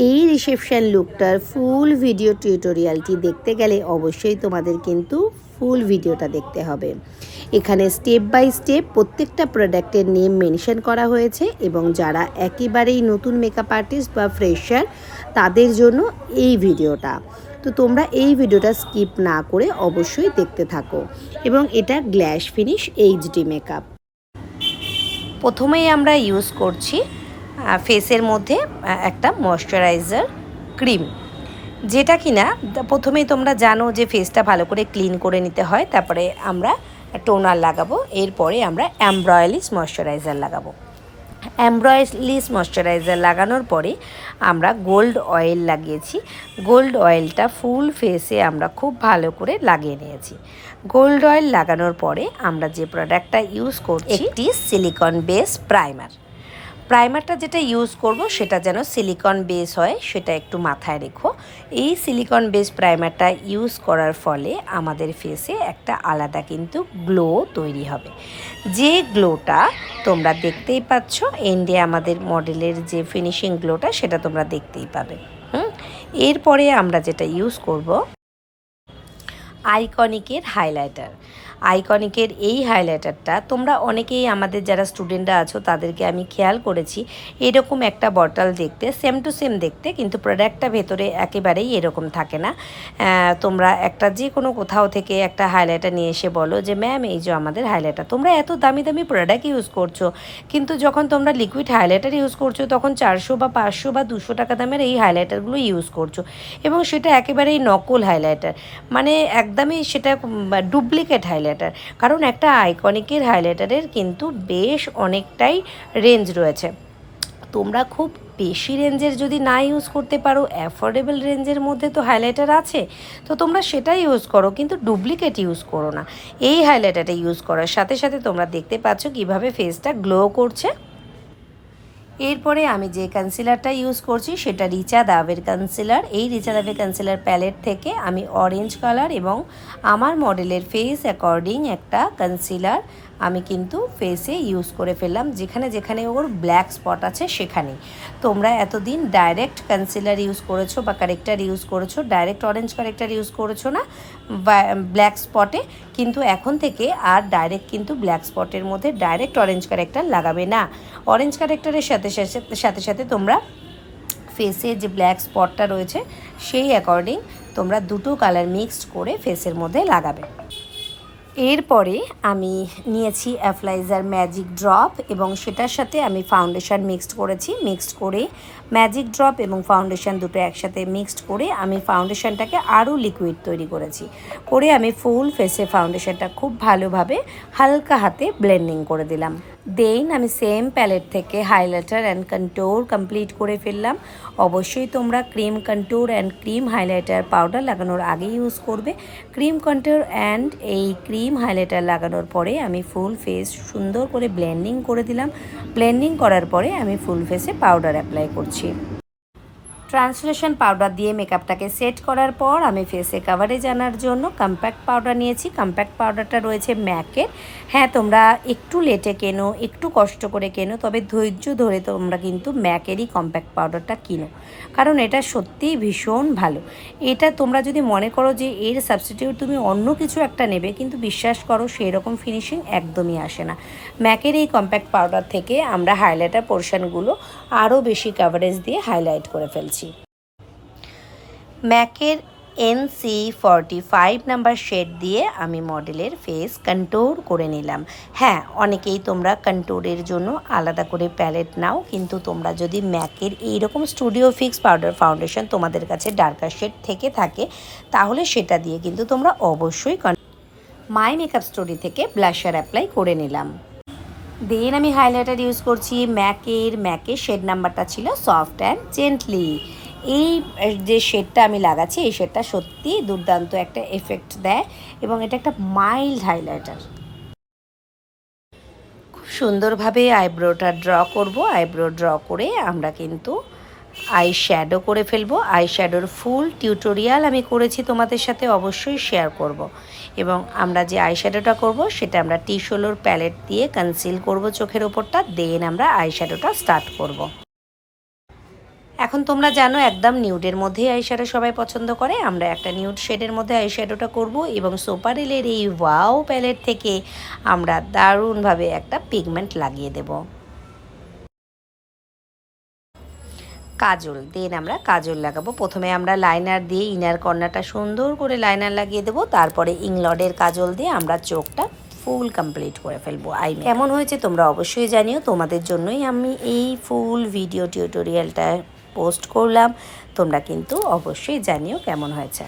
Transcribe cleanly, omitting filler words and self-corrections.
এই reception লুকটার full video টিউটোরিয়ালটি দেখতে গেলে অবশ্যই তোমাদের কিন্তু ফুল ভিডিওটা দেখতে হবে। এখানে স্টেপ বাই স্টেপ প্রত্যেকটা প্রোডাক্টের নেম মেনশন করা হয়েছে এবং যারা একেবারেই নতুন মেকআপ আর্টিস্ট বা ফ্রেশার তাদের জন্য এই ভিডিওটা। তো তোমরা এই ভিডিওটা স্কিপ না করে অবশ্যই দেখতে থাকো। এবং এটা গ্ল্যাশ ফিনিশ এইচডি মেকআপ। প্রথমেই আমরা ইউজ করছি ফেসের মধ্যে একটা ময়শ্চারাইজার ক্রিম, যেটা কিনা প্রথমেই তোমরা জানো যে ফেসটা ভালো করে ক্লিন করে নিতে হয়, তারপরে আমরা টোনার লাগাবো, এরপরে আমরা অ্যাম্ব্রয়েলিস ময়শ্চারাইজার লাগাবো। অ্যাম্ব্রয়েলিস ময়শ্চারাইজার লাগানোর পরে আমরা গোল্ড অয়েল লাগিয়েছি। গোল্ড অয়েলটা ফুল ফেসে আমরা খুব ভালো করে লাগিয়ে নিয়েছি। গোল্ড অয়েল লাগানোর পরে আমরা যে প্রোডাক্টটা ইউজ করছি একটি সিলিকন বেস প্রাইমার। প্রাইমারটা যেটা ইউজ করব সেটা যেন সিলিকন বেস হয়, সেটা একটু মাথায় রেখো। এই সিলিকন বেস প্রাইমারটা ইউজ করার ফলে আমাদের ফেসে একটা আলাদা কিন্তু গ্লো তৈরি হবে, যে গ্লোটা তোমরা দেখতেই পাচ্ছ এন্ডে আমাদের মডেলের যে ফিনিশিং গ্লোটা সেটা তোমরা দেখতেই পাবে। এরপরে আমরা যেটা ইউজ করব আইকনিকের হাইলাইটার। আইকনিকের এই হাইলাইটারটা তোমরা অনেকেই আমাদের যারা স্টুডেন্টরা আছো তাদেরকে আমি খেয়াল করেছি এরকম একটা বটল দেখতে, সেম টু সেম দেখতে, কিন্তু প্রোডাক্টটা ভেতরে একেবারেই এরকম থাকে না। তোমরা একটা যে কোনো কোথাও থেকে একটা হাইলাইটার নিয়ে এসে বলো যে ম্যাম এই যে আমাদের হাইলাইটার। তোমরা এত দামি দামি প্রোডাক্ট ইউজ করছো, কিন্তু যখন তোমরা লিকুইড হাইলাইটার ইউজ করছো তখন 400 বা 500 বা 200 টাকা দামের এই হাইলাইটারগুলো ইউজ করছো, এবং সেটা একেবারেই নকল হাইলাইটার, মানে একদমই সেটা ডুপ্লিকেট হাইলাইটার। কারণ একটা আইকনিকের হাইলাইটারের কিন্তু বেশ অনেকটাই রেঞ্জ রয়েছে। তোমরা খুব বেশি রেঞ্জের যদি না ইউজ করতে পারো, অ্যাফোর্ডেবল রেঞ্জের মধ্যে তো হাইলাইটার আছে, তো তোমরা সেটাই ইউজ করো, কিন্তু ডুপ্লিকেট ইউজ করো না। এই হাইলাইটারটা ইউজ করার সাথে সাথে তোমরা দেখতে পাচ্ছ কিভাবে ফেসটা গ্লো করছে। এরপরে আমি যে কনসিলারটা ইউজ করছি সেটা রিচা দাভের কনসিলার। এই রিচা দাভের কনসিলার প্যালেট থেকে আমি অরেঞ্জ কালার এবং আমার মডেলের ফেস অ্যাকর্ডিং একটা কনসিলার আমি কিন্তু ফেসে ইউজ করে ফেললাম, যেখানে যেখানে ওর ব্ল্যাক স্পট আছে সেখানেই। তোমরা এতদিন ডাইরেক্ট কনসিলার ইউজ করেছো বা কারেক্টার ইউজ করেছো, ডাইরেক্ট অরেঞ্জ কারেক্টার ইউজ করেছো না ব্ল্যাক স্পটে, কিন্তু এখন থেকে আর ডাইরেক্ট কিন্তু ব্ল্যাক স্পটের মধ্যে ডাইরেক্ট অরেঞ্জ কারেক্টার লাগাবে না। অরেঞ্জ কারেক্টারের সাথে সাথে সাথে তোমরা ফেসে যে ব্ল্যাক স্পটটা রয়েছে সেই অ্যাকর্ডিং তোমরা দুটো কালার মিক্সড করে ফেসের মধ্যে লাগাবে। এরপরে আমি নিয়েছি অ্যাপ্লাইজার ম্যাজিক ড্রপ এবং সেটার সাথে আমি ফাউন্ডেশন মিক্সড করেছি। মিক্সড করে ম্যাজিক ড্রপ এবং ফাউন্ডেশন দুটো একসাথে মিক্সড করে আমি ফাউন্ডেশনটাকে আরও লিকুইড তৈরি করেছি। করে আমি ফুল ফেসে ফাউন্ডেশনটা খুব ভালোভাবে হালকা হাতে ব্লেন্ডিং করে দিলাম। দেন আমি সেম প্যালেট থেকে হাইলাইটার অ্যান্ড কন্ট্যুর কমপ্লিট করে ফেললাম। অবশ্যই তোমরা cream contour and cream highlighter powder লাগানোর আগে ইউজ করবে। ক্রিম কন্ট্যুর অ্যান্ড এই ক্রিম হাইলাইটার লাগানোর পরে আমি ফুল ফেস সুন্দর করে ব্লেন্ডিং করে দিলাম। ব্লেন্ডিং করার পরে আমি ফুল ফেসে পাউডার অ্যাপ্লাই করছি। ট্রান্সলেশন পাউডার দিয়ে মেকআপটাকে সেট করার পর আমি ফেসে কাভারেজ আনার জন্য কম্প্যাক্ট পাউডার নিয়েছি। কম্প্যাক্ট পাউডারটা রয়েছে ম্যাকের। হ্যাঁ, তোমরা একটু লেটে কেনো, একটু কষ্ট করে কেনো, তবে ধৈর্য ধরে তোমরা কিন্তু ম্যাকেরই কম্প্যাক্ট পাউডারটা কিনো, কারণ এটা সত্যিই ভীষণ ভালো। এটা তোমরা যদি মনে করো যে এর সাবস্টিটিউট তুমি অন্য কিছু একটা নেবে, কিন্তু বিশ্বাস করো সেই রকম ফিনিশিং একদমই আসে না। ম্যাকের এই কম্প্যাক্ট পাউডার থেকে আমরা হাইলাইটার পোর্শনগুলো আরও বেশি কাভারেজ দিয়ে হাইলাইট করে ফেলছি। ম্যাকের NC45 নাম্বার শেড দিয়ে আমি মডেলের ফেস কন্ট্যুর করে নিলাম। হ্যাঁ, অনেকেই তোমরা কন্ট্যুরের জন্য আলাদা করে প্যালেট নাও, কিন্তু তোমরা যদি ম্যাকের এইরকম স্টুডিও ফিক্স পাউডার ফাউন্ডেশন তোমাদের কাছে ডার্কার শেড থেকে থাকে, তাহলে সেটা দিয়ে কিন্তু তোমরা অবশ্যই মাই মেকআপ স্টোরি থেকে ব্লাশার অ্যাপ্লাই করে নিলাম। দেন আমি হাইলাইটার ইউজ করছি ম্যাকের শেড নাম্বারটা ছিল সফট অ্যান্ড জেন্টলি। এই যে শেডটা আমি লাগাচ্ছি এই শেডটা সত্যি দুর্দান্ত একটা এফেক্ট দেয় এবং এটা একটা মাইল্ড হাইলাইটার। খুব সুন্দরভাবে আইব্রোটা ড্র করব। আইব্রো ড্র করে আমরা কিন্তু আই শ্যাডো করে ফেলবো। আই শ্যাডোর ফুল টিউটোরিয়াল আমি করেছি, তোমাদের সাথে অবশ্যই শেয়ার করব। এবং আমরা যে আই শ্যাডোটা করবো সেটা আমরা টিশোলোর প্যালেট দিয়ে কনসিল করব চোখের ওপরটা। দেন আমরা আই শ্যাডোটা স্টার্ট করব। এখন তোমরা জানো একদম নিউডের মধ্যেই আইশ্যাডো সবাই পছন্দ করে। আমরা একটা নিউড শেডের মধ্যে আইশ্যাডোটা করব এবং সোপারিলের এই ওয়াও প্যালেট থেকে আমরা দারুণভাবে একটা পিগমেন্ট লাগিয়ে দেব। কাজল দেন আমরা কাজল লাগাবো। প্রথমে আমরা লাইনার দিয়ে ইনার কর্নারটা সুন্দর করে লাইনার লাগিয়ে দেবো, তারপরে ইংলডের কাজল দিয়ে আমরা চোখটা ফুল কমপ্লিট করে ফেলবো। কেমন হয়েছে তোমরা অবশ্যই জানিও, তোমাদের জন্যই আমি এই ফুল ভিডিও টিউটোরিয়ালটা পোস্ট করলাম। তোমরা কিন্তু অবশ্যই জানিও কেমন হয়েছে।